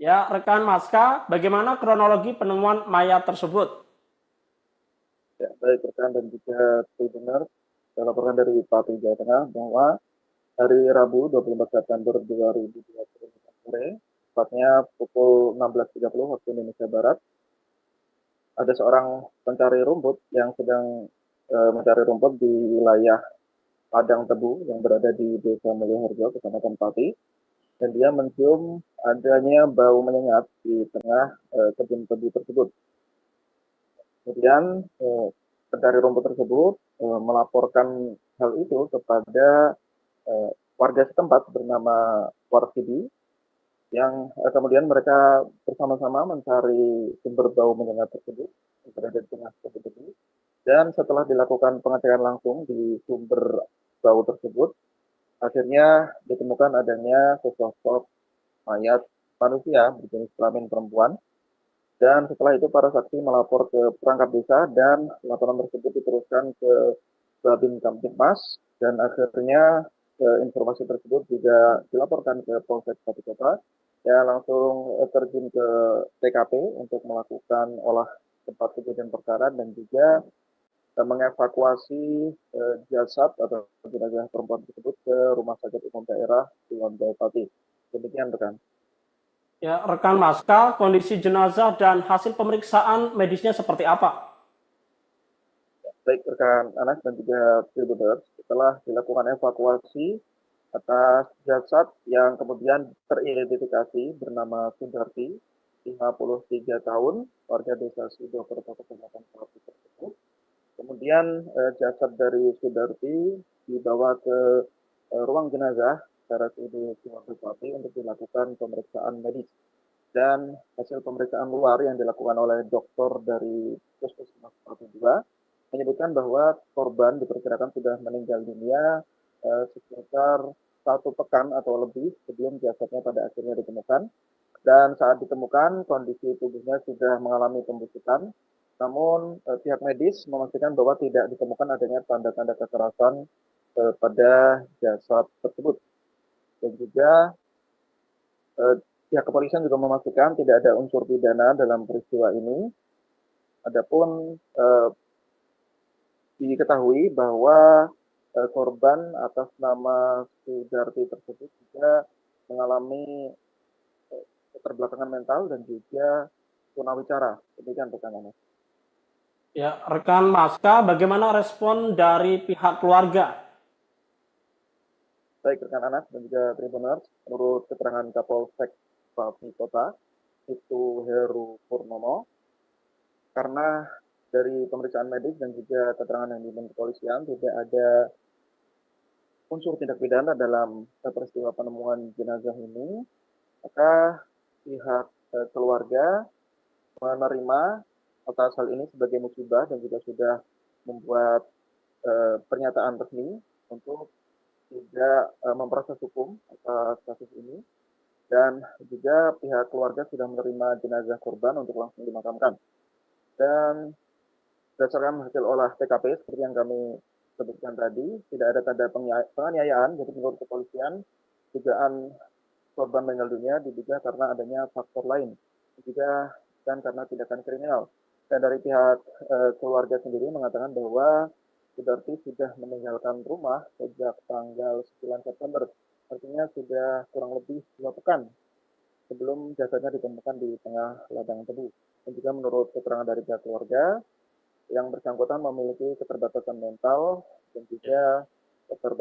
Ya, rekan Maska, bagaimana kronologi penemuan mayat tersebut? Ya, baik rekan dan juga pendengar, saya laporkan dari Pati Jawa Tengah bahwa hari Rabu 24 September 2025 sore, tepatnya pukul 16.30 waktu Indonesia Barat, ada seorang pencari rumput yang sedang mencari rumput di wilayah Padang Tebu yang berada di Desa Mulyoharjo, Kecamatan Pati, dan dia mencium adanya bau menyengat di tengah kebun tebu tersebut. Kemudian pencari rumput tersebut melaporkan hal itu kepada warga setempat bernama Warsidi yang kemudian mereka bersama-sama mencari sumber bau menyengat tersebut yang berada di tengah kebun tebu. Dan setelah dilakukan pengecekan langsung di sumber bau tersebut, akhirnya ditemukan adanya sesosok mayat manusia berjenis kelamin perempuan. Dan setelah itu para saksi melapor ke perangkat desa dan laporan tersebut diteruskan ke Babin Kamtipmas dan akhirnya informasi tersebut juga dilaporkan ke Polsek Pati Kota. Ya langsung terjun ke TKP untuk melakukan olah tempat kejadian perkara dan juga mengevakuasi jasad atau jenazah perempuan tersebut ke Rumah Sakit Umum Daerah Kulon Pati. Demikian rekan. Ya, rekan Maska, kondisi jenazah dan hasil pemeriksaan medisnya seperti apa? Baik rekan Anas dan juga Tribuners, setelah dilakukan evakuasi atas jasad yang kemudian teridentifikasi bernama Sudarti, 53 tahun, warga desa Sidokerto, Kecamatan Pati tersebut. Kemudian jasad dari Sudarti dibawa ke ruang jenazah RSUD Pati untuk dilakukan pemeriksaan medis. Dan hasil pemeriksaan luar yang dilakukan oleh dokter dari Puskesmas Pati 2 menyebutkan bahwa korban diperkirakan sudah meninggal dunia sekitar 1 pekan atau lebih sebelum jasadnya pada akhirnya ditemukan. Dan saat ditemukan kondisi tubuhnya sudah mengalami pembusukan, namun pihak medis memastikan bahwa tidak ditemukan adanya tanda-tanda kekerasan pada jasad tersebut. Dan juga pihak kepolisian juga memastikan tidak ada unsur pidana dalam peristiwa ini. Adapun diketahui bahwa korban atas nama Sudarti tersebut juga mengalami keterbelakangan mental dan juga tunawicara. Demikian rekan. Ya, rekan Maska, bagaimana respon dari pihak keluarga? Baik rekan Anas dan juga Tribuners, menurut keterangan Kapolsek Pati Kota, itu Heru Purnomo, karena dari pemeriksaan medis dan juga keterangan yang diminta kepolisian tidak ada unsur tindak pidana dalam peristiwa penemuan jenazah ini, maka pihak keluarga menerima atas hal ini sebagai musibah dan juga sudah membuat pernyataan resmi untuk tidak memproses hukum atas kasus ini dan juga pihak keluarga sudah menerima jenazah korban untuk langsung dimakamkan. Dan berdasarkan hasil olah TKP seperti yang kami sebutkan tadi, tidak ada tanda penganiayaan, jadi menurut kepolisian dugaan korban meninggal dunia diduga karena adanya faktor lain, juga dan karena tindakan kriminal. Dan dari pihak keluarga sendiri mengatakan bahwa Sudarti sudah meninggalkan rumah sejak tanggal 9 September. Artinya sudah kurang lebih 2 pekan sebelum jasadnya ditemukan di tengah ladang tebu. Dan juga menurut keterangan dari pihak keluarga, yang bersangkutan memiliki keterbatasan mental dan juga keterbatasan